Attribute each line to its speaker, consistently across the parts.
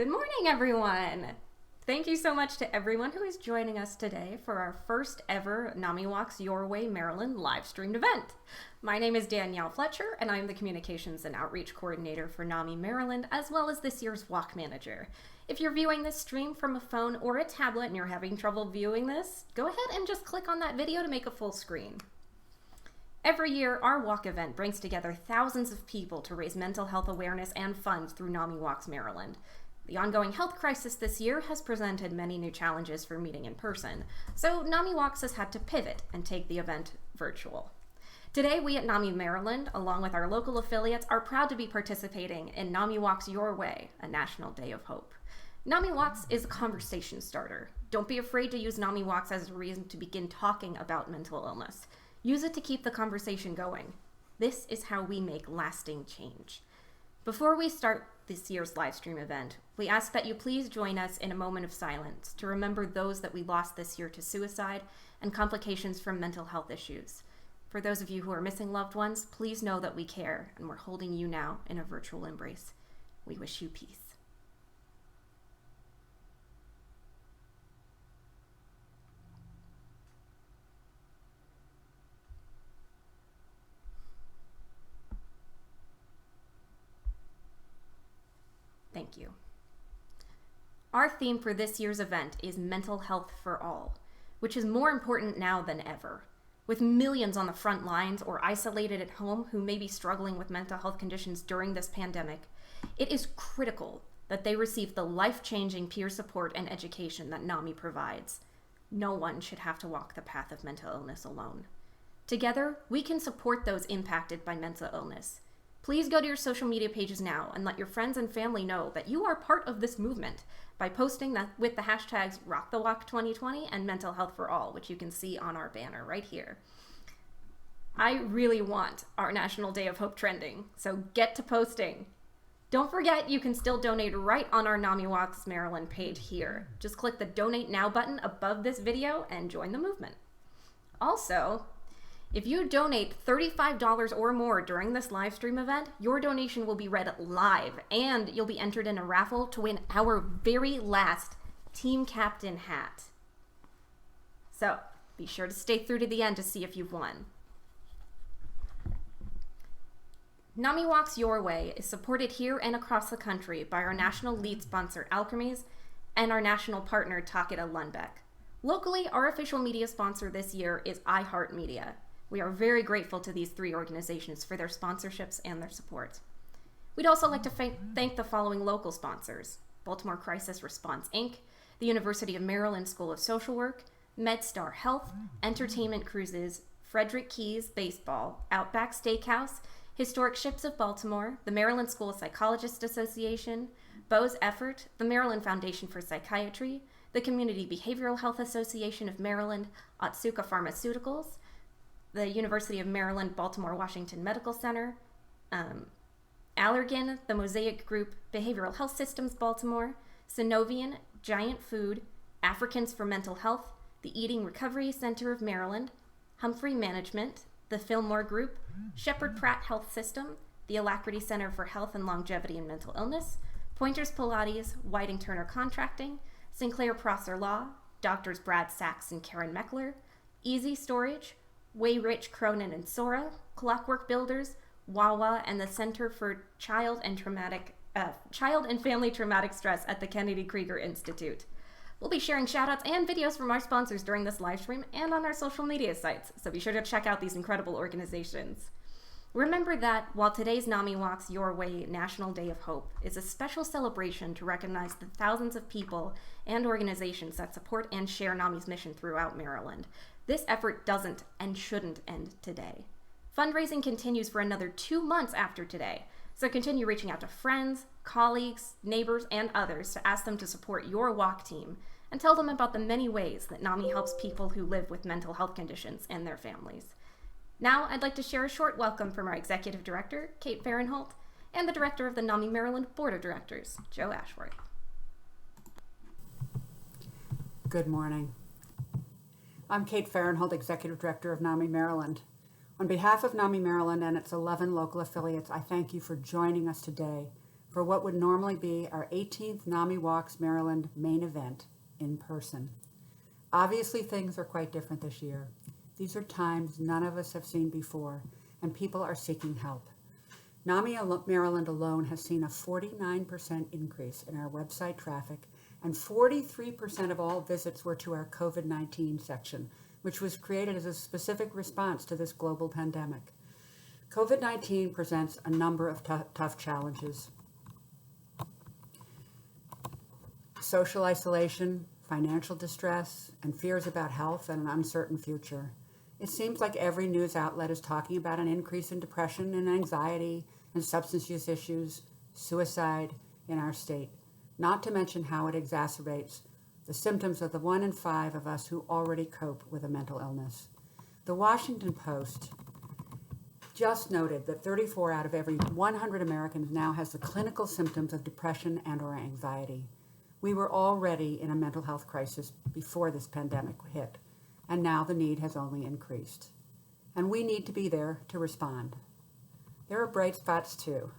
Speaker 1: Good morning, everyone. Thank you so much to everyone who is joining us today for our first ever NAMIWalks Your Way Maryland live streamed event. My name is Danielle Fletcher, and I'm the Communications and Outreach Coordinator for NAMI Maryland, as well as this year's Walk Manager. If you're viewing this stream from a phone or a tablet and you're having trouble viewing this, go ahead and just click on that video to make a full screen. Every year, our walk event brings together thousands of people to raise mental health awareness and funds through NAMIWalks Maryland. The ongoing health crisis this year has presented many new challenges for meeting in person, so NAMIWalks has had to pivot and take the event virtual. Today, we at NAMI Maryland, along with our local affiliates, are proud to be participating in NAMIWalks Your Way, a National Day of Hope. NAMIWalks is a conversation starter. Don't be afraid to use NAMIWalks as a reason to begin talking about mental illness. Use it to keep the conversation going. This is how we make lasting change. Before we start this year's live stream event, we ask that you please join us in a moment of silence to remember those that we lost this year to suicide and complications from mental health issues. For those of you who are missing loved ones, please know that we care and we're holding you now in a virtual embrace. We wish you peace. Thank you. Our theme for this year's event is Mental Health for All, which is more important now than ever. With millions on the front lines or isolated at home who may be struggling with mental health conditions during this pandemic, it is critical that they receive the life-changing peer support and education that NAMI provides. No one should have to walk the path of mental illness alone. Together, we can support those impacted by mental illness. Please go to your social media pages now and let your friends and family know that you are part of this movement by posting that with the hashtags RockTheWalk2020 and Mental Health for All, which you can see on our banner right here. I really want our National Day of Hope trending, so get to posting. Don't forget you can still donate right on our NAMIWalks Maryland page here. Just click the Donate Now button above this video and join the movement. Also, if you donate $35 or more during this live stream event, your donation will be read live and you'll be entered in a raffle to win our very last team captain hat. So be sure to stay through to the end to see if you've won. NAMIWalks Your Way is supported here and across the country by our national lead sponsor, Alchemies, and our national partner, Takeda Lundbeck. Locally, our official media sponsor this year is iHeartMedia. We are very grateful to these three organizations for their sponsorships and their support. We'd also like to thank the following local sponsors: Baltimore Crisis Response, Inc., the University of Maryland School of Social Work, MedStar Health, Entertainment Cruises, Frederick Keys Baseball, Outback Steakhouse, Historic Ships of Baltimore, the Maryland School of Psychologists Association, Bose Effort, the Maryland Foundation for Psychiatry, the Community Behavioral Health Association of Maryland, Otsuka Pharmaceuticals, the University of Maryland, Baltimore Washington Medical Center, Allergan, the Mosaic Group, Behavioral Health Systems Baltimore, Synovian, Giant Food, Africans for Mental Health, the Eating Recovery Center of Maryland, Humphrey Management, the Fillmore Group, Shepherd Pratt Health System, the Alacrity Center for Health and Longevity and Mental Illness, Pointers Pilates, Whiting Turner Contracting, Sinclair Prosser Law, Doctors Brad Sachs and Karen Meckler, Easy Storage, Way Rich, Cronin and Sora, Clockwork Builders, Wawa, and the Center for Child and Family Traumatic Stress at the Kennedy Krieger Institute. We'll be sharing shoutouts and videos from our sponsors during this live stream and on our social media sites, so be sure to check out these incredible organizations. Remember that while today's NAMIWalks Your Way National Day of Hope is a special celebration to recognize the thousands of people and organizations that support and share NAMI's mission throughout Maryland, this effort doesn't and shouldn't end today. Fundraising continues for another 2 months after today, so continue reaching out to friends, colleagues, neighbors, and others to ask them to support your walk team and tell them about the many ways that NAMI helps people who live with mental health conditions and their families. Now, I'd like to share a short welcome from our Executive Director, Kate Fahrenholt, and the Director of the NAMI Maryland Board of Directors, Joe Ashworth.
Speaker 2: Good morning. I'm Kate Fahrenholt, Executive Director of NAMI Maryland. On behalf of NAMI Maryland and its 11 local affiliates, I thank you for joining us today for what would normally be our 18th NAMIWalks Maryland main event in person. Obviously, things are quite different this year. These are times none of us have seen before, and people are seeking help. Nami Maryland alone has seen a 49% increase in our website traffic, and 43% of all visits were to our COVID-19 section, which was created as a specific response to this global pandemic. COVID-19 presents a number of tough challenges. Social isolation, financial distress, and fears about health and an uncertain future. It seems like every news outlet is talking about an increase in depression and anxiety and substance use issues, suicide in our state, not to mention how it exacerbates the symptoms of the 1 in 5 of us who already cope with a mental illness. The Washington Post just noted that 34 out of every 100 Americans now has the clinical symptoms of depression and/or anxiety. We were already in a mental health crisis before this pandemic hit, and now the need has only increased. And we need to be there to respond. There are bright spots too.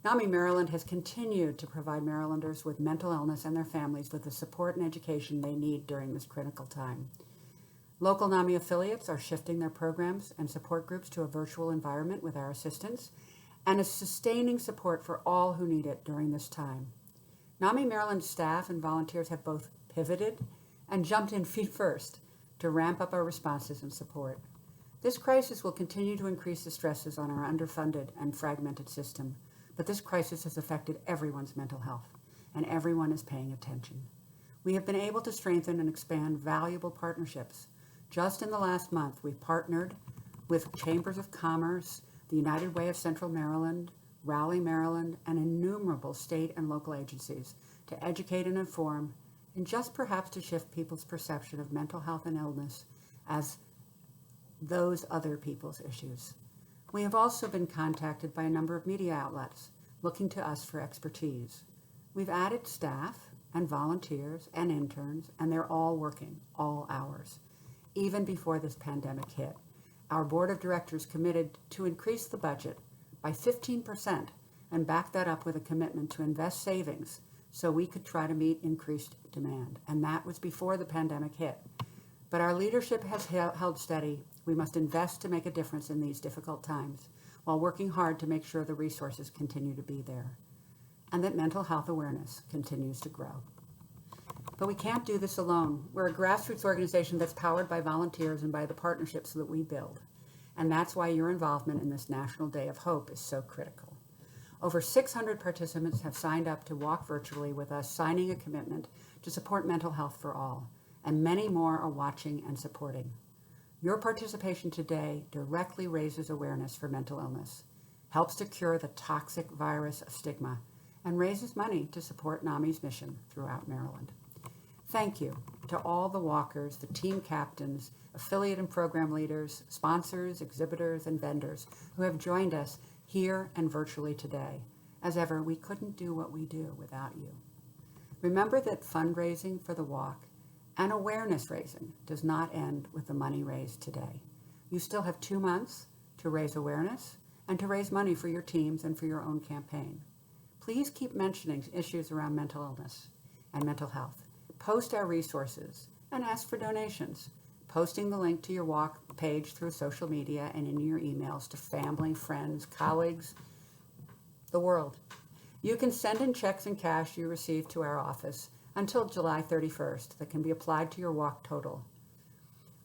Speaker 2: Nami Maryland has continued to provide Marylanders with mental illness and their families with the support and education they need during this critical time. Local Nami affiliates are shifting their programs and support groups to a virtual environment with our assistance and is sustaining support for all who need it during this time. Nami Maryland staff and volunteers have both pivoted and jumped in feet first to ramp up our responses and support. This crisis will continue to increase the stresses on our underfunded and fragmented system, but this crisis has affected everyone's mental health, and everyone is paying attention. We have been able to strengthen and expand valuable partnerships. Just in the last month, we've partnered with Chambers of Commerce, the United Way of Central Maryland, Raleigh, Maryland, and innumerable state and local agencies to educate and inform, and just perhaps to shift people's perception of mental health and illness as those other people's issues. We have also been contacted by a number of media outlets looking to us for expertise. We've added staff and volunteers and interns, and they're all working all hours. Even before this pandemic hit, our board of directors committed to increase the budget by 15% and back that up with a commitment to invest savings so we could try to meet increased demand. And that was before the pandemic hit. But our leadership has held steady. We must invest to make a difference in these difficult times while working hard to make sure the resources continue to be there and that mental health awareness continues to grow. But we can't do this alone. We're a grassroots organization that's powered by volunteers and by the partnerships that we build. And that's why your involvement in this National Day of Hope is so critical. Over 600 participants have signed up to walk virtually with us, signing a commitment to support mental health for all, and many more are watching and supporting. Your participation today directly raises awareness for mental illness, helps to cure the toxic virus of stigma, and raises money to support NAMI's mission throughout Maryland. Thank you to all the walkers, the team captains, affiliate and program leaders, sponsors, exhibitors, and vendors who have joined us here and virtually today. As ever, we couldn't do what we do without you. Remember that fundraising for the walk and awareness raising does not end with the money raised today. You still have 2 months to raise awareness and to raise money for your teams and for your own campaign. Please keep mentioning issues around mental illness and mental health. Post our resources and ask for donations, posting the link to your walk page through social media and in your emails to family, friends, colleagues, the world. You can send in checks and cash you receive to our office until July 31st that can be applied to your walk total.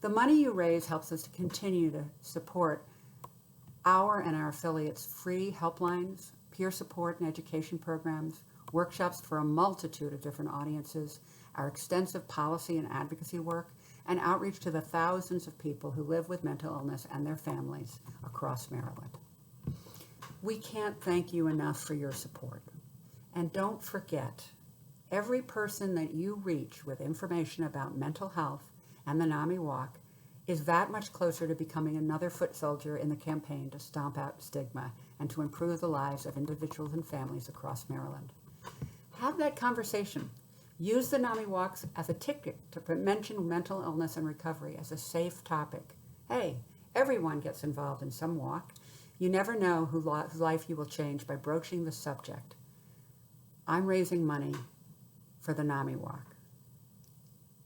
Speaker 2: The money you raise helps us to continue to support our and our affiliates' free helplines, peer support and education programs, workshops for a multitude of different audiences, our extensive policy and advocacy work, and outreach to the thousands of people who live with mental illness and their families across Maryland. We can't thank you enough for your support. And don't forget, every person that you reach with information about mental health and the NAMI Walk is that much closer to becoming another foot soldier in the campaign to stomp out stigma and to improve the lives of individuals and families across Maryland. Have that conversation. Use the NAMIWalks as a ticket to mention mental illness and recovery as a safe topic. Hey, everyone gets involved in some walk. You never know whose life you will change by broaching the subject. I'm raising money for the Nami Walk.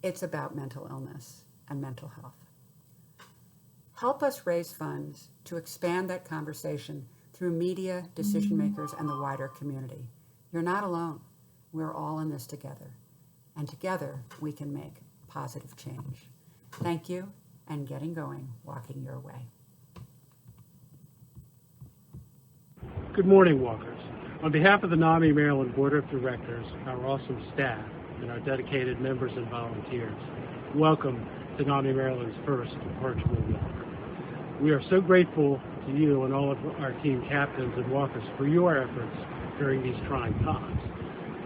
Speaker 2: It's about mental illness and mental health. Help us raise funds to expand that conversation through media, decision makers, and the wider community. You're not alone. We're all in this together. And together, we can make positive change. Thank you, and getting going, walking your way.
Speaker 3: Good morning, walkers. On behalf of the Nami Maryland Board of Directors, our awesome staff, and our dedicated members and volunteers, welcome to Nami Maryland's first virtual walk. We are so grateful to you and all of our team captains and walkers for your efforts during these trying times.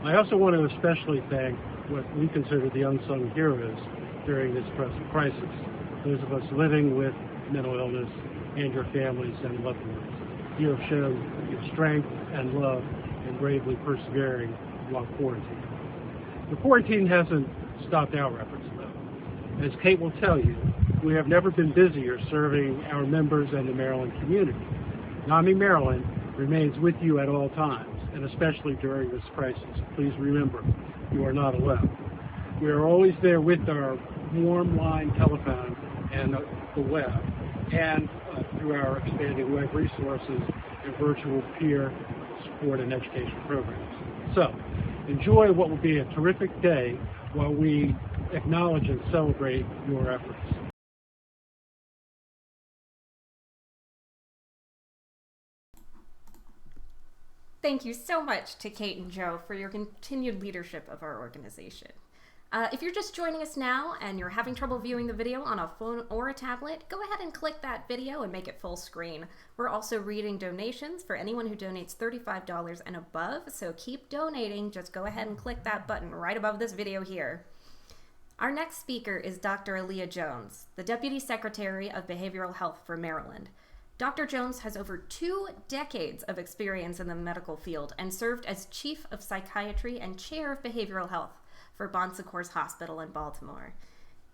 Speaker 3: I also want to especially thank what we consider the unsung heroes during this present crisis, those of us living with mental illness and your families and loved ones. You have shown your strength and love in bravely persevering while quarantined. The quarantine hasn't stopped our efforts, though. As Kate will tell you, we have never been busier serving our members and the Maryland community. Nami Maryland remains with you at all times, and especially during this crisis. Please remember, you are not alone. We are always there with our warm line telephone and the web, and through our expanding web resources and virtual peer support and education programs. So, enjoy what will be a terrific day while we acknowledge and celebrate your efforts.
Speaker 1: Thank you so much to Kate and Joe for your continued leadership of our organization. If you're just joining us now and you're having trouble viewing the video on a phone or a tablet, go ahead and click that video and make it full screen. We're also reading donations for anyone who donates $35 and above, so keep donating. Just go ahead and click that button right above this video here. Our next speaker is Dr. Aliyah Jones, the Deputy Secretary of Behavioral Health for Maryland. Dr. Jones has over 2 decades of experience in the medical field and served as Chief of Psychiatry and Chair of Behavioral Health for Bon Secours Hospital in Baltimore.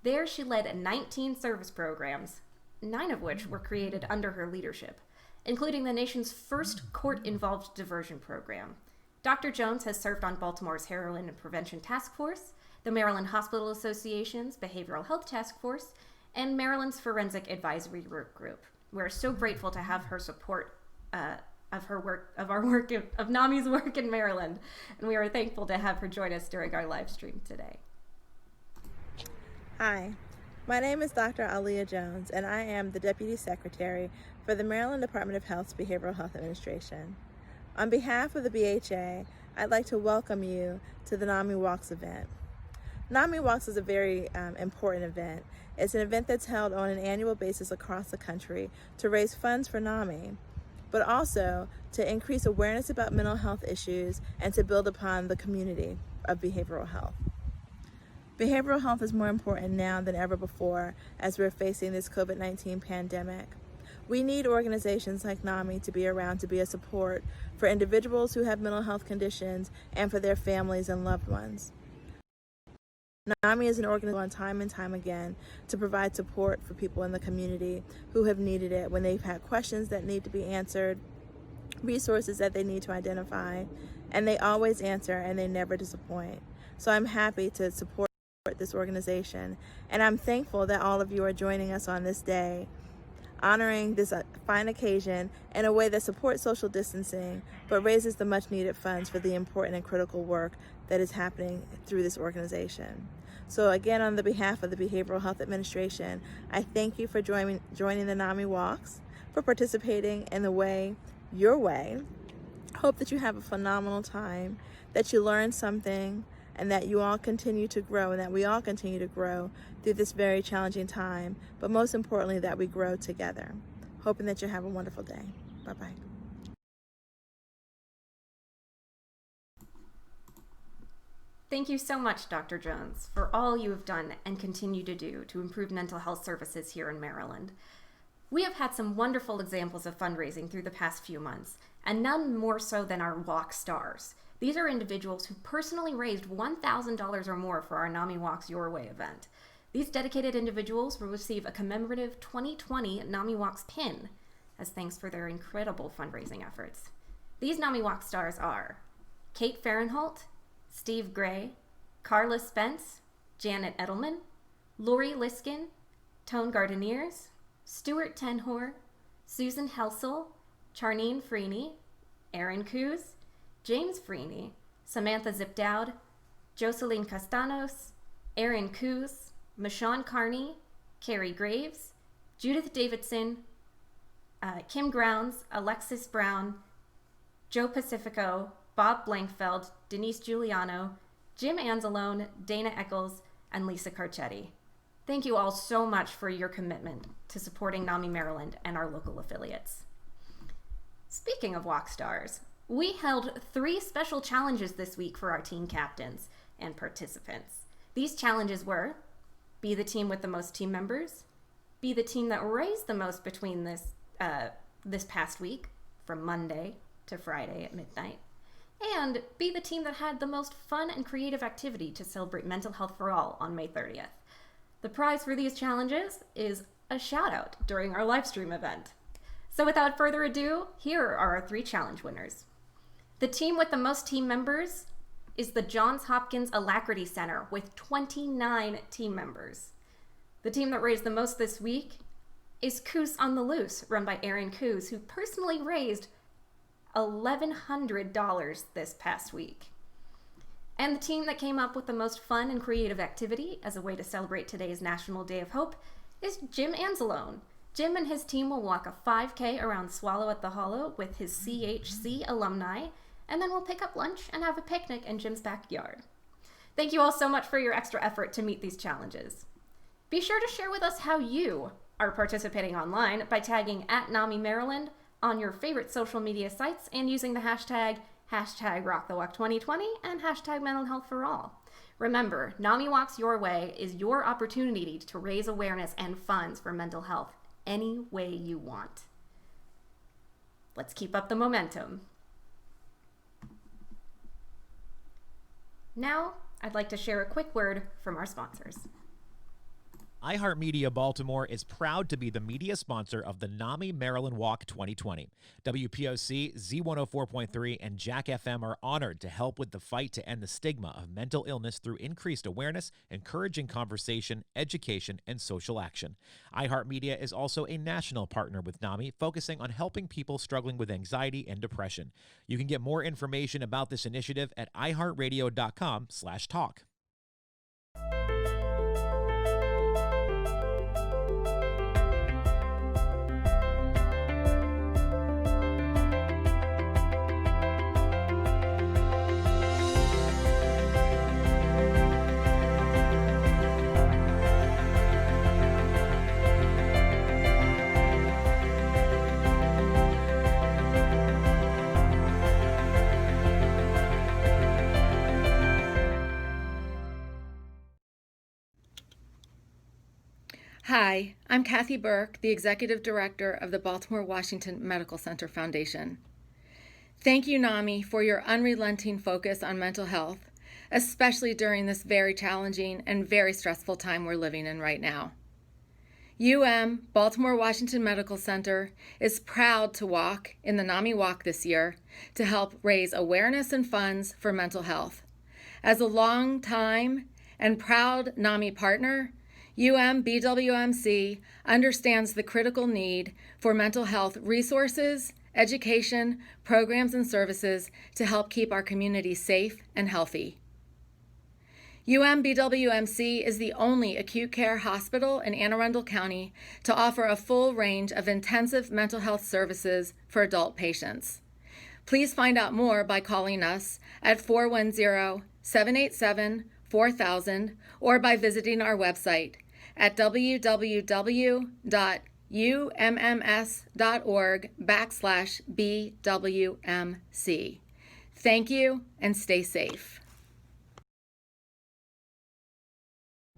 Speaker 1: There she led 19 service programs, 9 of which were created under her leadership, including the nation's first court-involved diversion program. Dr. Jones has served on Baltimore's Heroin and Prevention Task Force, the Maryland Hospital Association's Behavioral Health Task Force, and Maryland's Forensic Advisory Work Group. We're so grateful to have her support of Nami's work in Maryland, and we are thankful to have her join us during our live stream today.
Speaker 4: Hi, my name is Dr. Aliyah Jones, and I am the Deputy Secretary for the Maryland Department of Health's Behavioral Health Administration. On behalf of the BHA, I'd like to welcome you to the NAMIWalks event. NAMIWalks is a very important event. It's an event that's held on an annual basis across the country to raise funds for NAMI, but also to increase awareness about mental health issues and to build upon the community of behavioral health. Behavioral health is more important now than ever before as we're facing this COVID-19 pandemic. We need organizations like NAMI to be around to be a support for individuals who have mental health conditions and for their families and loved ones. NAMI is an organization on time and time again to provide support for people in the community who have needed it when they've had questions that need to be answered, resources that they need to identify, and they always answer and they never disappoint. So I'm happy to support this organization, and I'm thankful that all of you are joining us on this day, honoring this fine occasion in a way that supports social distancing but raises the much needed funds for the important and critical work that is happening through this organization. So again, on the behalf of the Behavioral Health Administration, I thank you for joining the NAMIWalks, for participating in your way. Hope that you have a phenomenal time, that you learn something, and that you all continue to grow, and that we all continue to grow through this very challenging time, but most importantly, that we grow together. Hoping that you have a wonderful day. Bye-bye.
Speaker 1: Thank you so much, Dr. Jones, for all you have done and continue to do to improve mental health services here in Maryland. We have had some wonderful examples of fundraising through the past few months, and none more so than our Walk Stars. These are individuals who personally raised $1,000 or more for our NAMIWalks Your Way event. These dedicated individuals will receive a commemorative 2020 NAMIWalks pin as thanks for their incredible fundraising efforts. These NAMIWalks Stars are Kate Fahrenholt, Steve Gray, Carla Spence, Janet Edelman, Lori Liskin, Tone Gardeniers, Stuart Tenhor, Susan Helsel, Charnine Freeney, Aaron Coos, James Freeney, Samantha Zipdowd, Jocelyn Castanos, Aaron Coos, Michonne Carney, Carrie Graves, Judith Davidson, Kim Grounds, Alexis Brown, Joe Pacifico, Bob Blankfeld, Denise Giuliano, Jim Anzalone, Dana Eccles, and Lisa Carcetti. Thank you all so much for your commitment to supporting NAMI Maryland and our local affiliates. Speaking of Walk Stars, we held 3 special challenges this week for our team captains and participants. These challenges were: be the team with the most team members, be the team that raised the most between this past week, from Monday to Friday at midnight, and be the team that had the most fun and creative activity to celebrate Mental Health for All on May 30th. The prize for these challenges is a shout out during our live stream event. So without further ado, here are our 3 challenge winners. The team with the most team members is the Johns Hopkins Alacrity Center with 29 team members. The team that raised the most this week is Coos on the Loose, run by Aaron Coos, who personally raised $1,100 this past week. And the team that came up with the most fun and creative activity as a way to celebrate today's National Day of Hope is Jim Anzalone. Jim and his team will walk a 5K around Swallow at the Hollow with his CHC alumni, and then we'll pick up lunch and have a picnic in Jim's backyard. Thank you all so much for your extra effort to meet these challenges. Be sure to share with us how you are participating online by tagging @NAMIMaryland on your favorite social media sites and using the hashtag #RockTheWalk2020 and #MentalHealthForAll. Remember, NAMIWalks Your Way is your opportunity to raise awareness and funds for mental health any way you want. Let's keep up the momentum. Now, I'd like to share a quick word from our sponsors.
Speaker 5: iHeartMedia Baltimore is proud to be the media sponsor of the NAMI Maryland Walk 2020. WPOC, Z104.3, and Jack FM are honored to help with the fight to end the stigma of mental illness through increased awareness, encouraging conversation, education, and social action. iHeartMedia is also a national partner with NAMI, focusing on helping people struggling with anxiety and depression. You can get more information about this initiative at iHeartRadio.com/talk.
Speaker 6: Hi, I'm Kathy Burke, the Executive Director of the Baltimore-Washington Medical Center Foundation. Thank you, NAMI, for your unrelenting focus on mental health, especially during this very challenging and very stressful time we're living in right now. Baltimore-Washington Medical Center, is proud to walk in the NAMI Walk this year to help raise awareness and funds for mental health. As a long-time and proud NAMI partner, BWMC understands the critical need for mental health resources, education, programs, and services to help keep our community safe and healthy. BWMC is the only acute care hospital in Anne Arundel County to offer a full range of intensive mental health services for adult patients. Please find out more by calling us at 410-787-4000 or by visiting our website at www.umms.org/BWMC. Thank you and stay safe.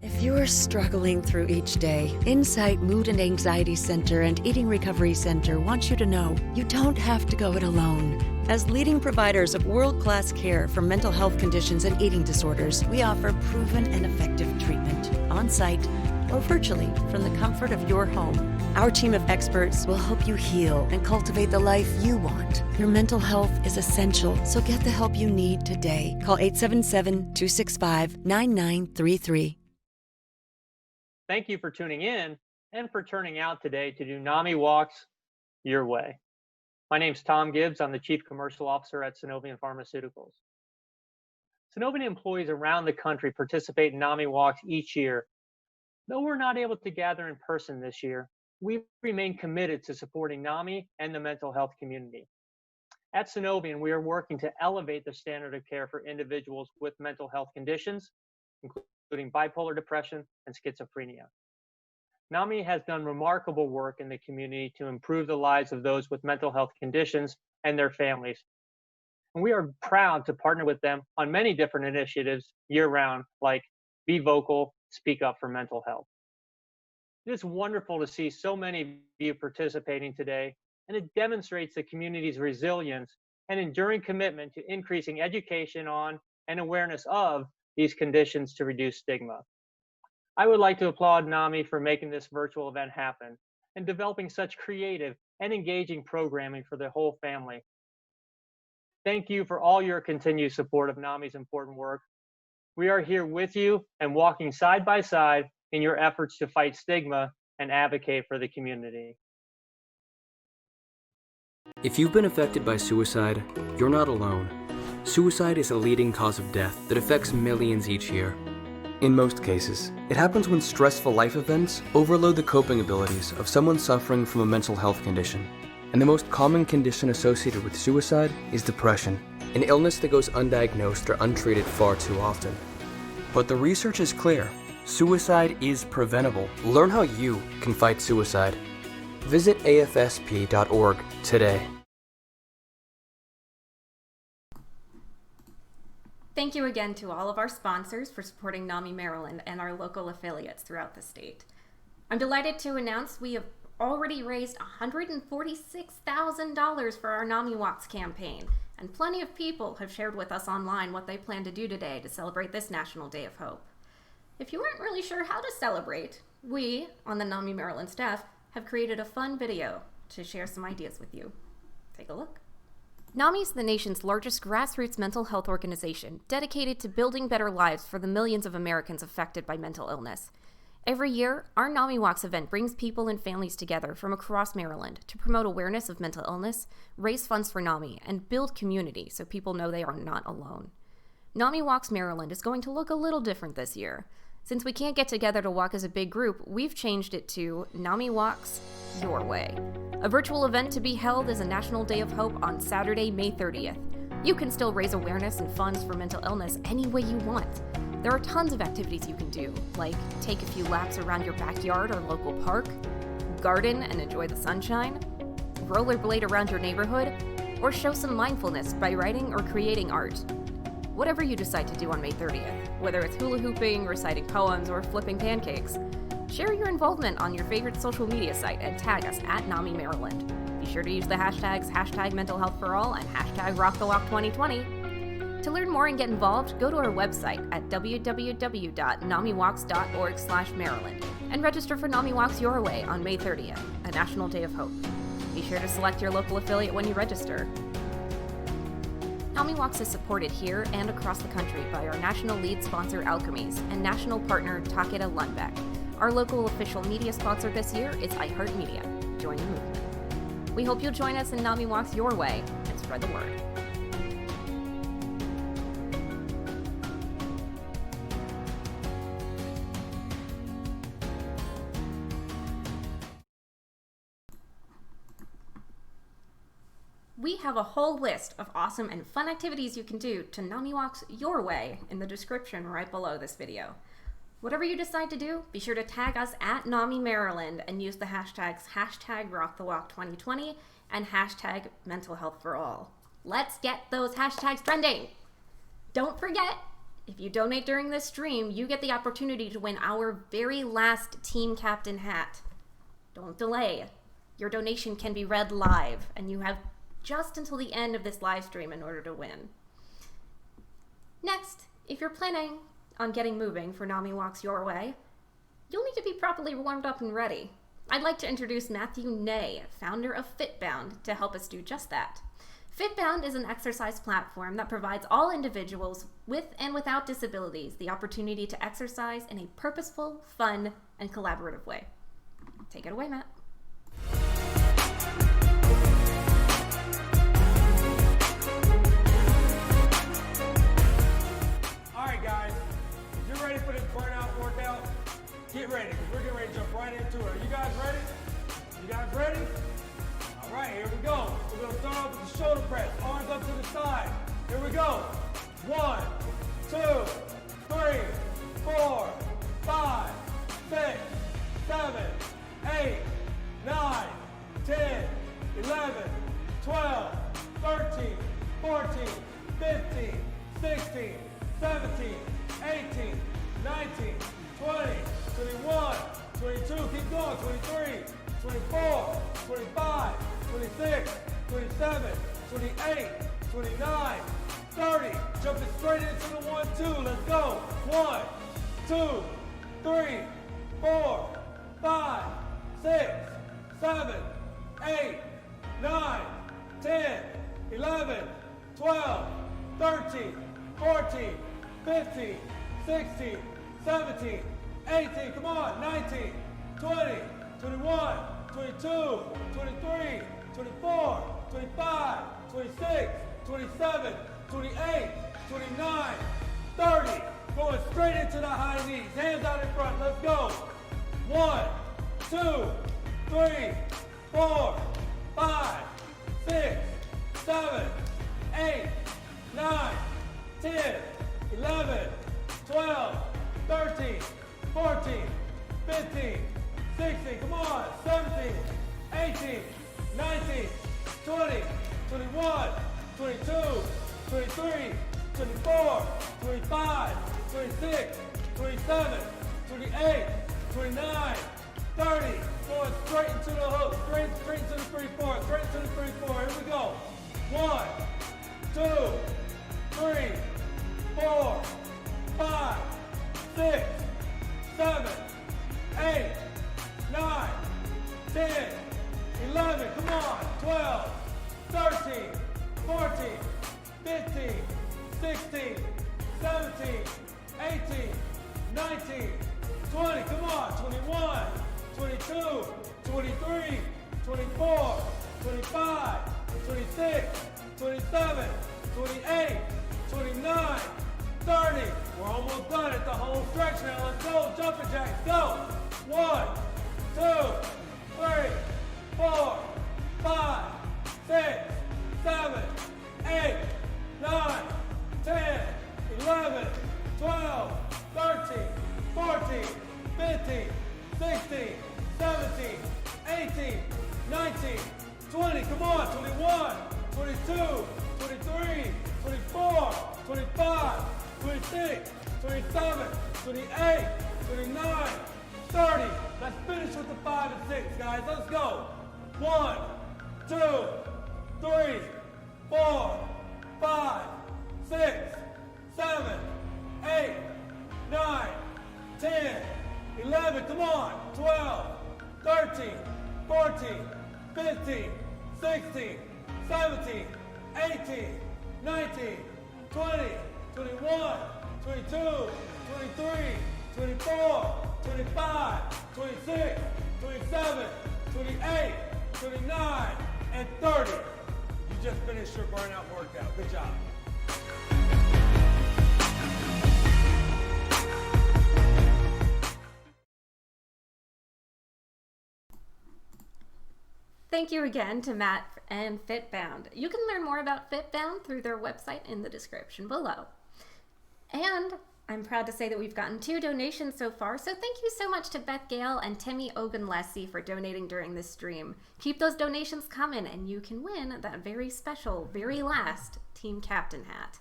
Speaker 7: If you're struggling through each day, Insight Mood and Anxiety Center and Eating Recovery Center wants you to know you don't have to go it alone. As leading providers of world-class care for mental health conditions and eating disorders, we offer proven and effective treatment on-site or virtually from the comfort of your home. Our team of experts will help you heal and cultivate the life you want. Your mental health is essential, so get the help you need today. Call 877-265-9933.
Speaker 8: Thank you for tuning in and for turning out today to do NAMIWalks your way. My name's Tom Gibbs. I'm the Chief Commercial Officer at Synovian Pharmaceuticals. Synovian employees around the country participate in NAMIWalks each year. Though we're not able to gather in person this year, we remain committed to supporting NAMI and the mental health community. At Synovian, we are working to elevate the standard of care for individuals with mental health conditions, including bipolar depression and schizophrenia. NAMI has done remarkable work in the community to improve the lives of those with mental health conditions and their families. And we are proud to partner with them on many different initiatives year-round, like Be Vocal, Speak Up for Mental Health. It is wonderful to see so many of you participating today, and it demonstrates the community's resilience and enduring commitment to increasing education on and awareness of these conditions to reduce stigma. I would like to applaud NAMI for making this virtual event happen and developing such creative and engaging programming for the whole family. Thank you for all your continued support of NAMI's important work. We are here with you and walking side by side in your efforts to fight stigma and advocate for the community.
Speaker 9: If you've been affected by suicide, you're not alone. Suicide is a leading cause of death that affects millions each year. In most cases, it happens when stressful life events overload the coping abilities of someone suffering from a mental health condition. And the most common condition associated with suicide is depression, an illness that goes undiagnosed or untreated far too often. But the research is clear. Suicide is preventable. Learn how you can fight suicide. Visit afsp.org today.
Speaker 1: Thank you again to all of our sponsors for supporting NAMI Maryland and our local affiliates throughout the state. I'm delighted to announce we have already raised $146,000 for our NAMIWalks campaign, and plenty of people have shared with us online what they plan to do today to celebrate this National Day of Hope. If you weren't really sure how to celebrate, we, on the NAMI Maryland staff, have created a fun video to share some ideas with you. Take a look. NAMI is the nation's largest grassroots mental health organization dedicated to building better lives for the millions of Americans affected by mental illness. Every year, our NAMIWalks event brings people and families together from across Maryland to promote awareness of mental illness, raise funds for NAMI, and build community so people know they are not alone. NAMIWalks Maryland is going to look a little different this year. Since we can't get together to walk as a big group, we've changed it to NAMIWalks Your Way, a virtual event to be held as a National Day of Hope on Saturday, May 30th. You can still raise awareness and funds for mental illness any way you want. There are tons of activities you can do, like take a few laps around your backyard or local park, garden and enjoy the sunshine, rollerblade around your neighborhood, or show some mindfulness by writing or creating art. Whatever you decide to do on May 30th, whether it's hula hooping, reciting poems, or flipping pancakes, share your involvement on your favorite social media site and tag us at NAMI Maryland. Be sure to use the hashtags #MentalHealthForAll and #RockTheWalk2020. To learn more and get involved, go to our website at www.namiwalks.org/Maryland and register for NAMIWalks Your Way on May 30th, a National Day of Hope. Be sure to select your local affiliate when you register. NAMIWalks is supported here and across the country by our national lead sponsor Alchemies and national partner Takeda Lundbeck. Our local official media sponsor this year is iHeartMedia. Join the movement. We hope you'll join us in NAMIWalks Your Way and spread the word. We have a whole list of awesome and fun activities you can do to NAMIWalks Your Way in the description right below this video. Whatever you decide to do, be sure to tag us at NAMI Maryland and use the hashtags #RockTheWalk2020 and #MentalHealthForAll. Let's get those hashtags trending! Don't forget, If you donate during this stream, you get the opportunity to win our very last team captain hat. Don't delay. Your donation can be read live, and you have just until the end of this live stream in order to win. Next, if you're planning on getting moving for NAMIWalks Your Way, you'll need to be properly warmed up and ready. I'd like to introduce Matthew Ney, founder of Fitbound, to help us do just that. Fitbound is an exercise platform that provides all individuals with and without disabilities the opportunity to exercise in a purposeful, fun, and collaborative way. Take it away, Matt.
Speaker 10: All right, guys, if you're ready for this burnout workout, get ready, because we're getting ready to jump right into it. Are you guys ready? You guys ready? All right, here we go. We're going to start off with the shoulder press, arms up to the side. Here we go. 1, 2, 3, 4, 5, 6, 7, 8, 9, 10, 11, 12, 13, 14, 15, 16, 17, 18, 19, 20, 21, 22, keep going, 23, 24, 25, 26, 27, 28, 29, 30. Jumping straight into the 1, 2. Let's go. 1, 2, 3, 4, 5, 6, 7, 8, 9, 10, 11, 12, 13, 14, 15, 16, 17, 18, come on, 19, 20, 21, 22, 23, 24, 25, 26, 27, 28, 29, 30. Going straight into the high knees. Hands out in front. Let's go. 1, 2, 3, 4, 5, 6, 7, 8, 9, 10, 11, 12, 13, 14, 15, 16, come on, 17, 18, 19, 20, 21, 22, 23, 24, 25, 26, 27, 28, 29, 30. Going straight into the hook, straight into the 3-4, straight into the 3-4. Here we go. 1, 2, 3, 4, 5, 6, 7, 8, 9, 10, 11, come on, 12, 13, 14, 15, 16, 17, 18, 19, 20, come on, 21, 22, 23, 24, 25, 26, 27, 28, 29, 30. We're almost done at the home stretch now. Let's go, jumping jacks, go. 1, 2, 3, 4, 5, 6, 7, 8, 9, 10, 11, 12, 13, 14, 15, 16, 17, 18, 19, 20, come on, 21, 22, 23, 24, 25, 26, 27, 28, 29, 30. Let's finish with the 5 and 6, guys. Let's go. 1, 2, 3, 4, 5, 6, 7, 8, 9, 10, 11, come on, 12, 13, 14, 15, 16, 17, 18, 19, 20, 21, 22, 23, 24, 25, 26, 27, 28, 29, and 30. You just finished your burnout workout. Good job.
Speaker 1: Thank you again to Matt and Fitbound. You can learn more about Fitbound through their website in the description below. And I'm proud to say that we've gotten 2 donations so far, so thank you so much to Beth Gale and Timmy Ogunlesi for donating during this stream. Keep those donations coming and you can win that very special, very last Team Captain hat.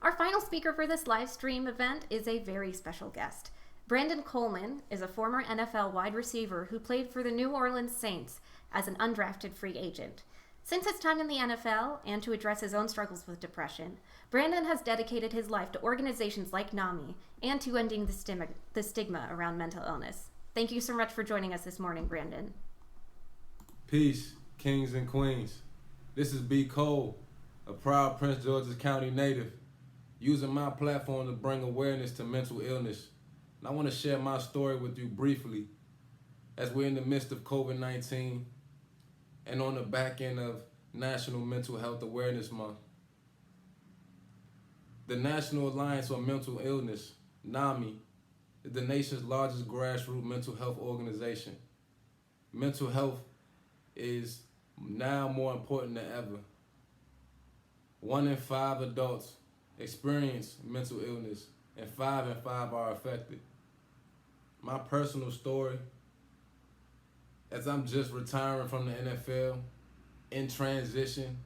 Speaker 1: Our final speaker for this live stream event is a very special guest. Brandon Coleman is a former NFL wide receiver who played for the New Orleans Saints as an undrafted free agent. Since his time in the NFL and to address his own struggles with depression, Brandon has dedicated his life to organizations like NAMI and to ending the stigma around mental illness. Thank you so much for joining us this morning, Brandon.
Speaker 11: Peace, kings and queens. This is B. Cole, a proud Prince George's County native, using my platform to bring awareness to mental illness. And I want to share my story with you briefly as we're in the midst of COVID-19 and on the back end of National Mental Health Awareness Month. The National Alliance on Mental Illness, NAMI, is the nation's largest grassroots mental health organization. Mental health is now more important than ever. 1 in 5 adults experience mental illness, and 5 in 5 are affected. My personal story, as I'm just retiring from the NFL, in transition,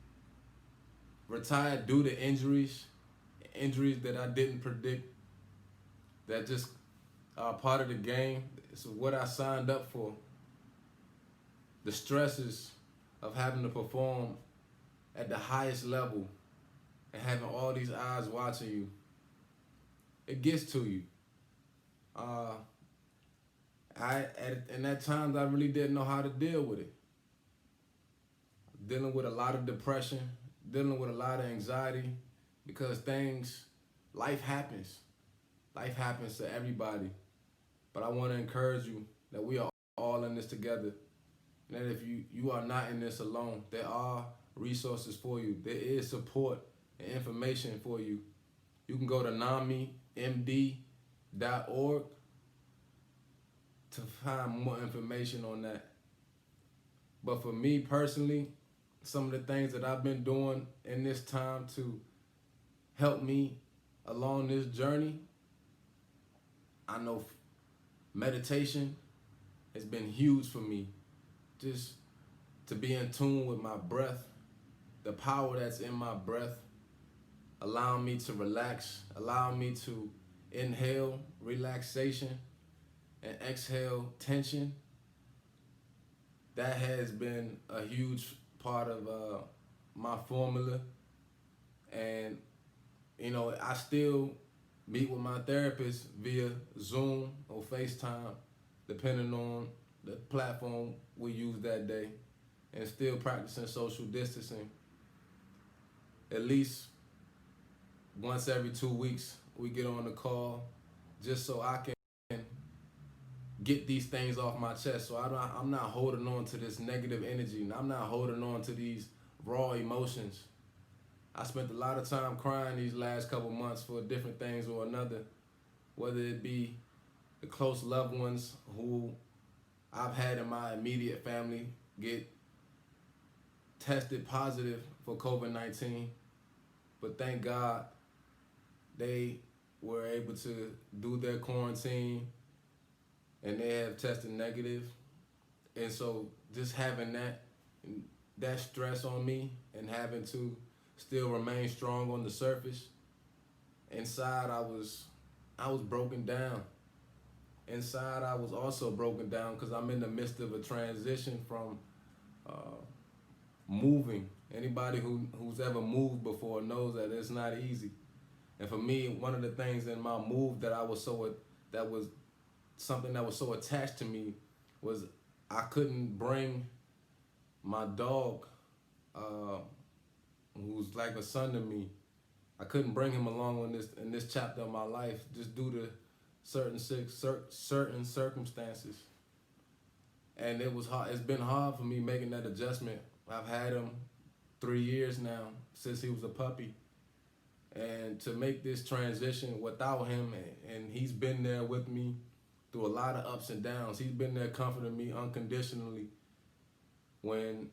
Speaker 11: retired due to injuries that I didn't predict, that just are part of the game. It's what I signed up for. The stresses of having to perform at the highest level and having all these eyes watching you, it gets to you. And at times I really didn't know how to deal with it. Dealing with a lot of depression, dealing with a lot of anxiety, because life happens. Life happens to everybody. But I want to encourage you that we are all in this together. And that if you are not in this alone, there are resources for you. There is support and information for you. You can go to NAMIMD.org to find more information on that. But for me personally, some of the things that I've been doing in this time to help me along this journey, I know meditation has been huge for me. Just to be in tune with my breath, the power that's in my breath, allowing me to relax, allowing me to inhale relaxation and exhale tension. That has been a huge part of my formula. And, I still meet with my therapist via Zoom or FaceTime, depending on the platform we use that day, and still practicing social distancing. At least once every 2 weeks, we get on the call just so I can get these things off my chest. So I'm not holding on to this negative energy, and I'm not holding on to these raw emotions. I spent a lot of time crying these last couple months for different things or another, whether it be the close loved ones who I've had in my immediate family get tested positive for COVID-19, but thank God they were able to do their quarantine and they have tested negative. And so just having that stress on me and having to still remain strong on the surface, inside I was broken down. Inside I was also broken down because I'm in the midst of a transition from moving. Anybody who's ever moved before knows that it's not easy. And for me, one of the things in my move that was something that was so attached to me was I couldn't bring my dog, who's like a son to me. I couldn't bring him along in this chapter of my life just due to certain circumstances. And it was hard. It's been hard for me making that adjustment. I've had him 3 years now, since he was a puppy. And to make this transition without him, and he's been there with me through a lot of ups and downs. He's been there comforting me unconditionally when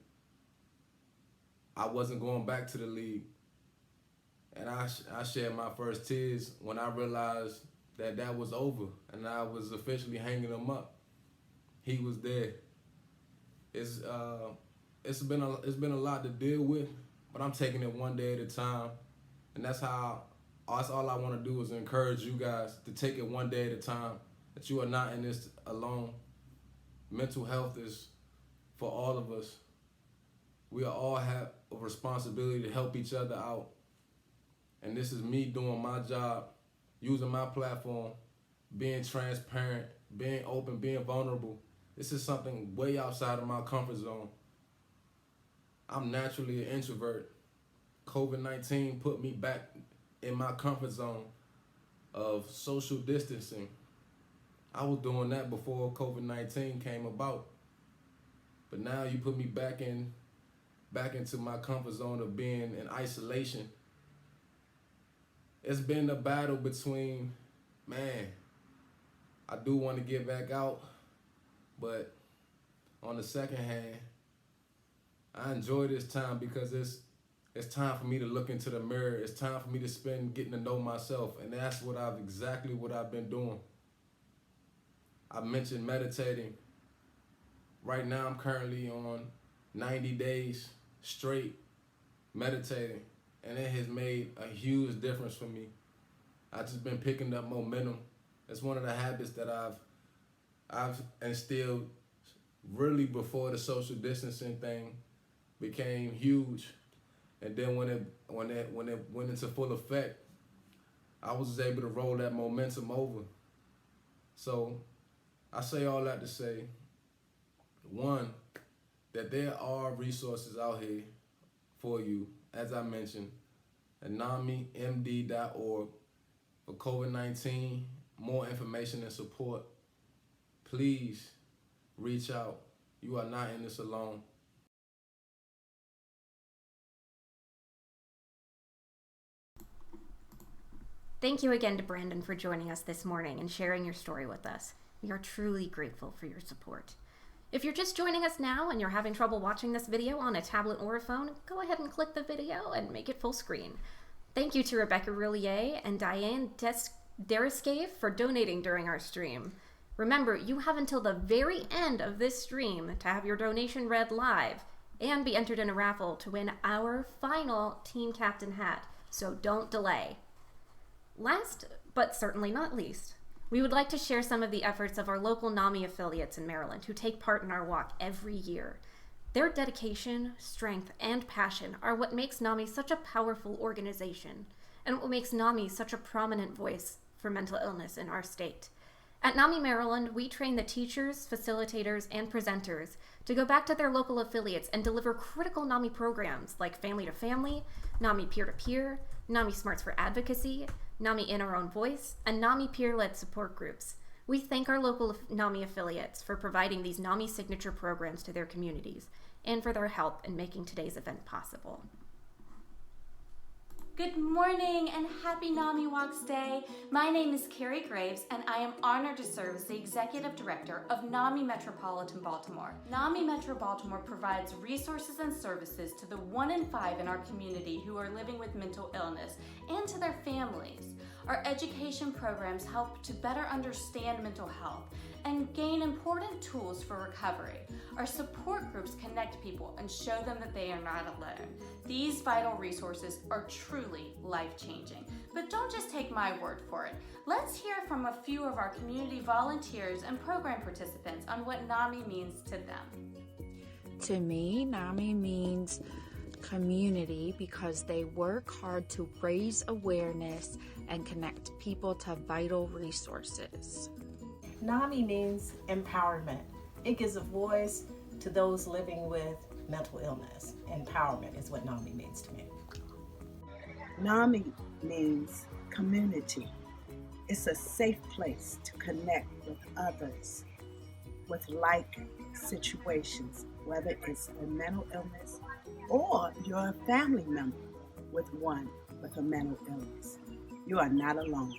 Speaker 11: I wasn't going back to the league. And I shed my first tears when I realized that was over and I was officially hanging him up. He was there. It's been a lot to deal with, but I'm taking it one day at a time. And that's how that's all I want to do is encourage you guys to take it one day at a time, that you are not in this alone. Mental health is for all of us. We all have a responsibility to help each other out. And this is me doing my job, using my platform, being transparent, being open, being vulnerable. This is something way outside of my comfort zone. I'm naturally an introvert. COVID-19 put me back in my comfort zone of social distancing. I was doing that before COVID-19 came about. But now you put me back into my comfort zone of being in isolation. It's been a battle between, I do want to get back out, but on the second hand, I enjoy this time because it's time for me to look into the mirror. It's time for me to spend getting to know myself, and that's exactly what I've been doing. I mentioned meditating. Right now, I'm currently on 90 days straight meditating, and it has made a huge difference for me. I've just been picking up momentum. It's one of the habits that I've instilled really before the social distancing thing became huge. And then when it went into full effect, I was able to roll that momentum over. So I say all that to say, one, that there are resources out here for you, as I mentioned, at NAMIMD.org for COVID-19, more information and support. Please reach out. You are not in this alone.
Speaker 1: Thank you again to Brandon for joining us this morning and sharing your story with us. We are truly grateful for your support. If you're just joining us now and you're having trouble watching this video on a tablet or a phone, go ahead and click the video and make it full screen. Thank you to Rebecca Roulier and Diane Deriscave for donating during our stream. Remember, you have until the very end of this stream to have your donation read live and be entered in a raffle to win our final team captain hat, so don't delay. Last, but certainly not least, we would like to share some of the efforts of our local NAMI affiliates in Maryland who take part in our walk every year. Their dedication, strength, and passion are what makes NAMI such a powerful organization and what makes NAMI such a prominent voice for mental illness in our state. At NAMI Maryland, we train the teachers, facilitators, and presenters to go back to their local affiliates and deliver critical NAMI programs like Family to Family, NAMI Peer-to-Peer, NAMI Smarts for Advocacy, NAMI In Our Own Voice, and NAMI peer-led support groups. We thank our local NAMI affiliates for providing these NAMI signature programs to their communities and for their help in making today's event possible.
Speaker 12: Good morning and happy NAMIWalks Day. My name is Carrie Graves and I am honored to serve as the Executive Director of NAMI Metropolitan Baltimore. NAMI Metro Baltimore provides resources and services to the 1 in 5 in our community who are living with mental illness and to their families. Our education programs help to better understand mental health and gain important tools for recovery. Our support groups connect people and show them that they are not alone. These vital resources are truly life-changing. But don't just take my word for it. Let's hear from a few of our community volunteers and program participants on what NAMI means to them.
Speaker 13: To me, NAMI means community because they work hard to raise awareness and connect people to vital resources.
Speaker 14: NAMI means empowerment. It gives a voice to those living with mental illness. Empowerment is what NAMI means to me.
Speaker 15: NAMI means community. It's a safe place to connect with others with like situations, whether it's a mental illness or you're a family member with a mental illness. You are not alone.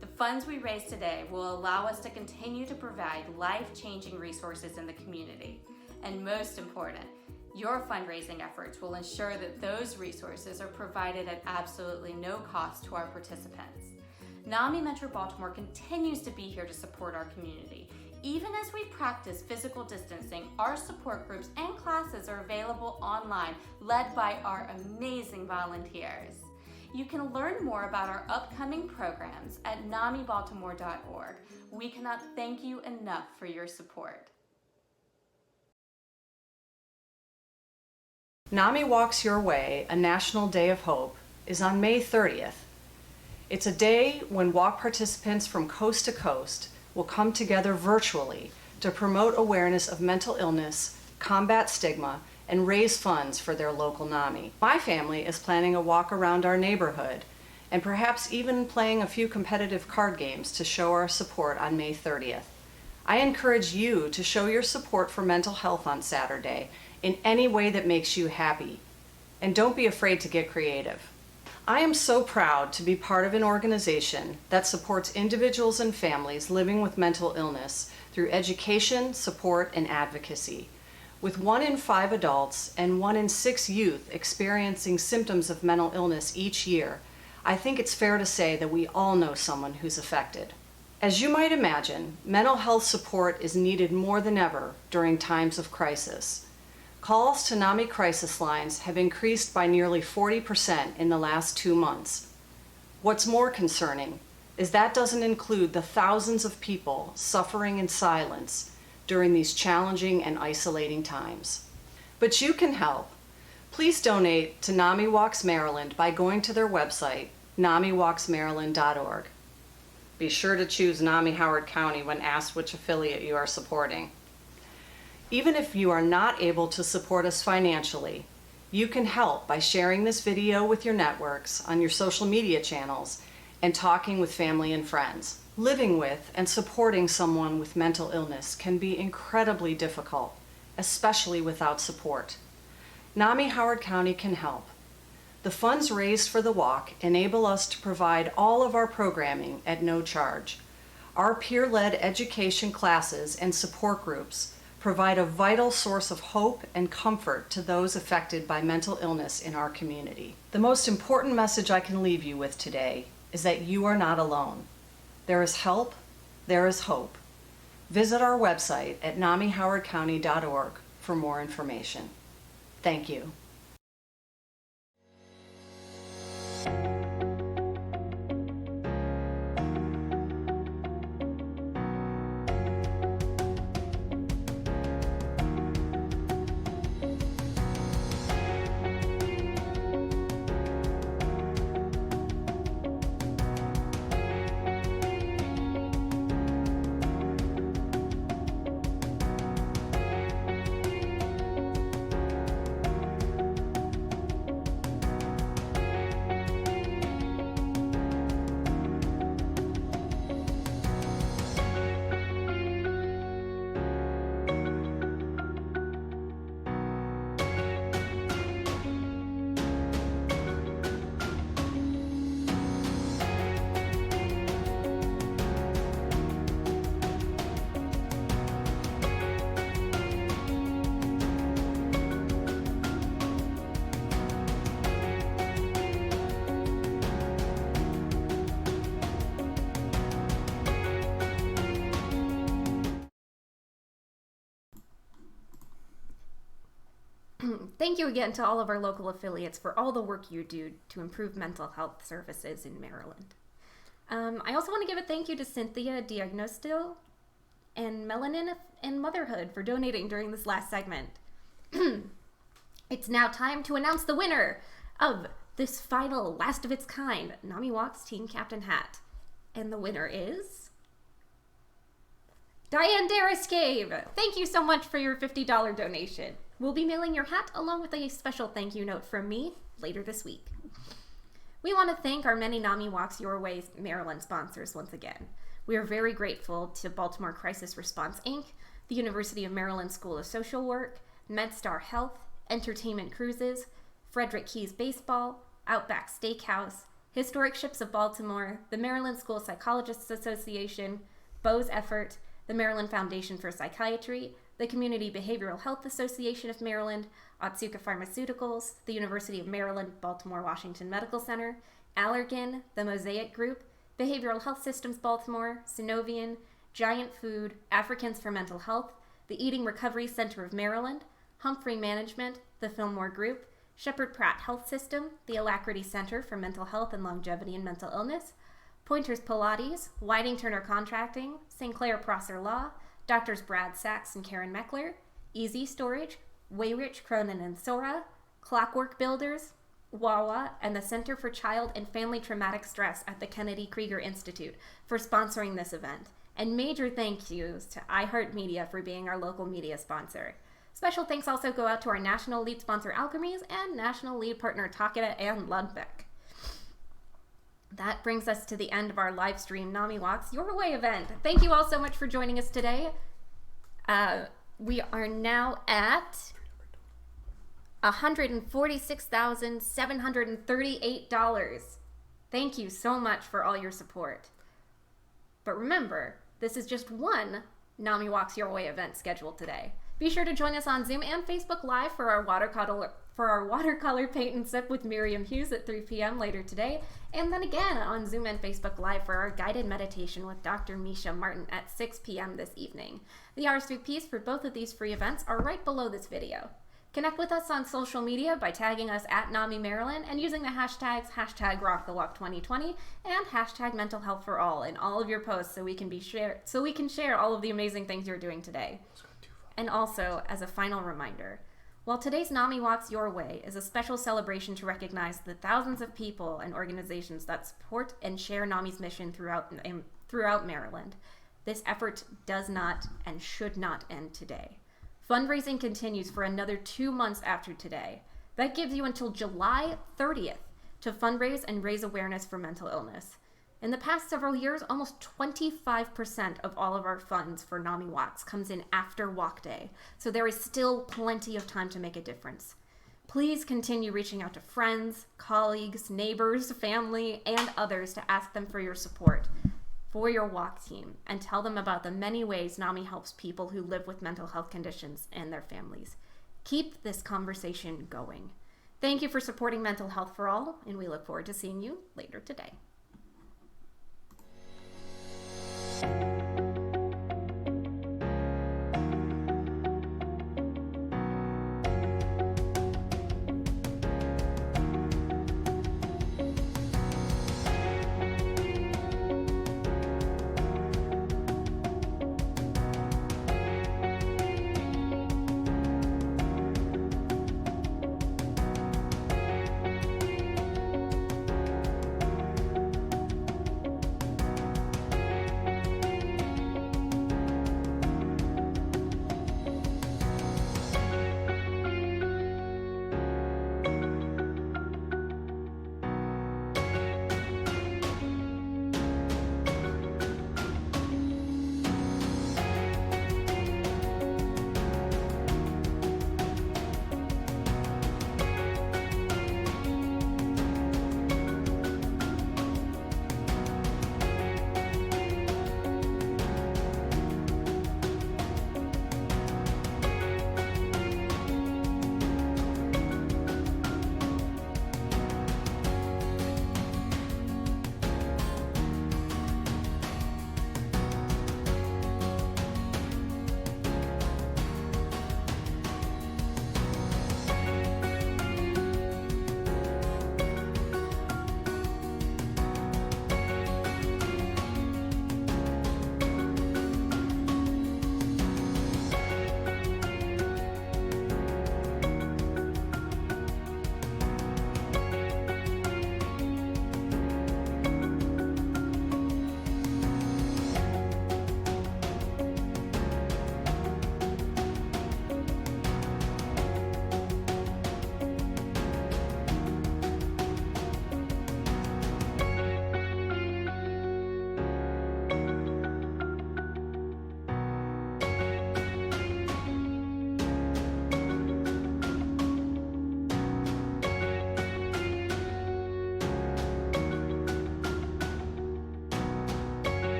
Speaker 12: The funds we raise today will allow us to continue to provide life-changing resources in the community. And most important, your fundraising efforts will ensure that those resources are provided at absolutely no cost to our participants. NAMI Metro Baltimore continues to be here to support our community. Even as we practice physical distancing, our support groups and classes are available online, led by our amazing volunteers. You can learn more about our upcoming programs at NAMIBaltimore.org. We cannot thank you enough for your support.
Speaker 16: Nami Walks Your Way, a National Day of Hope, is on May 30th. It's a day when walk participants from coast to coast will come together virtually to promote awareness of mental illness, combat stigma, and raise funds for their local NAMI. My family is planning a walk around our neighborhood and perhaps even playing a few competitive card games to show our support on May 30th. I encourage you to show your support for mental health on Saturday in any way that makes you happy. And don't be afraid to get creative. I am so proud to be part of an organization that supports individuals and families living with mental illness through education, support, and advocacy. With 1 in 5 adults and 1 in 6 youth experiencing symptoms of mental illness each year, I think it's fair to say that we all know someone who's affected. As you might imagine, mental health support is needed more than ever during times of crisis. Calls to NAMI crisis lines have increased by nearly 40% in the last 2 months. What's more concerning is that doesn't include the thousands of people suffering in silence during these challenging and isolating times. But you can help. Please donate to NAMIWalks Maryland by going to their website, NAMIWalksMaryland.org. Be sure to choose NAMI Howard County when asked which affiliate you are supporting. Even if you are not able to support us financially, you can help by sharing this video with your networks on your social media channels and talking with family and friends. Living with and supporting someone with mental illness can be incredibly difficult, especially without support. NAMI Howard County can help. The funds raised for the walk enable us to provide all of our programming at no charge. Our peer-led education classes and support groups provide a vital source of hope and comfort to those affected by mental illness in our community. The most important message I can leave you with today is that you are not alone. There is help, there is hope. Visit our website at NAMIHowardCounty.org for more information. Thank you.
Speaker 1: Thank you again to all of our local affiliates for all the work you do to improve mental health services in Maryland. I also want to give a thank you to Cynthia Diagnostil and Melanin and Motherhood for donating during this last segment. It's now time to announce the winner of this final, last of its kind, NAMIWalks Team Captain Hat. And the winner is Diane Dariskave. Thank you so much for your $50 donation. We'll be mailing your hat along with a special thank you note from me later this week. We want to thank our many NAMI Walks Your Way Maryland sponsors once again. We are very grateful to Baltimore Crisis Response, Inc., the University of Maryland School of Social Work, MedStar Health, Entertainment Cruises, Frederick Keys Baseball, Outback Steakhouse, Historic Ships of Baltimore, the Maryland School Psychologists Association, Bose Effort, the Maryland Foundation for Psychiatry, the Community Behavioral Health Association of Maryland, Otsuka Pharmaceuticals, the University of Maryland, Baltimore Washington Medical Center, Allergan, the Mosaic Group, Behavioral Health Systems Baltimore, Synovian, Giant Food, Africans for Mental Health, the Eating Recovery Center of Maryland, Humphrey Management, the Fillmore Group, Shepherd Pratt Health System, the Alacrity Center for Mental Health and Longevity and Mental Illness, Pointers Pilates, Whiting Turner Contracting, St. Clair Prosser Law, Doctors Brad Sachs and Karen Meckler, Easy Storage, Wayrich, Cronin and Sora, Clockwork Builders, Wawa, and the Center for Child and Family Traumatic Stress at the Kennedy Krieger Institute for sponsoring this event. And major thank yous to iHeartMedia for being our local media sponsor. Special thanks also go out to our national lead sponsor Alchemies and national lead partner Takeda and Lundbeck. That brings us to the end of our live stream NAMIWalks Your Way event. Thank you all so much for joining us today. We are now at $146,738. Thank you so much for all your support. But remember, this is just one NAMIWalks Your Way event scheduled today. Be sure to join us on Zoom and Facebook Live for our watercolor paint and sip with Miriam Hughes at 3 p.m. later today, and then again on Zoom and Facebook Live for our guided meditation with Dr. Misha Martin at 6 p.m. this evening. The RSVPs for both of these free events are right below this video. Connect with us on social media by tagging us at NAMI Maryland and using the hashtags #RockTheWalk2020 and #MentalHealthForAll in all of your posts so we can share all of the amazing things you're doing today. And also, as a final reminder, while today's NAMIWalks Your Way is a special celebration to recognize the thousands of people and organizations that support and share NAMI's mission throughout Maryland, this effort does not and should not end today. Fundraising continues for another 2 months after today. That gives you until July 30th to fundraise and raise awareness for mental illness. In the past several years, almost 25% of all of our funds for NAMIWalks comes in after Walk Day, so there is still plenty of time to make a difference. Please continue reaching out to friends, colleagues, neighbors, family, and others to ask them for your support for your walk team and tell them about the many ways NAMI helps people who live with mental health conditions and their families. Keep this conversation going. Thank you for supporting Mental Health for All, and we look forward to seeing you later today.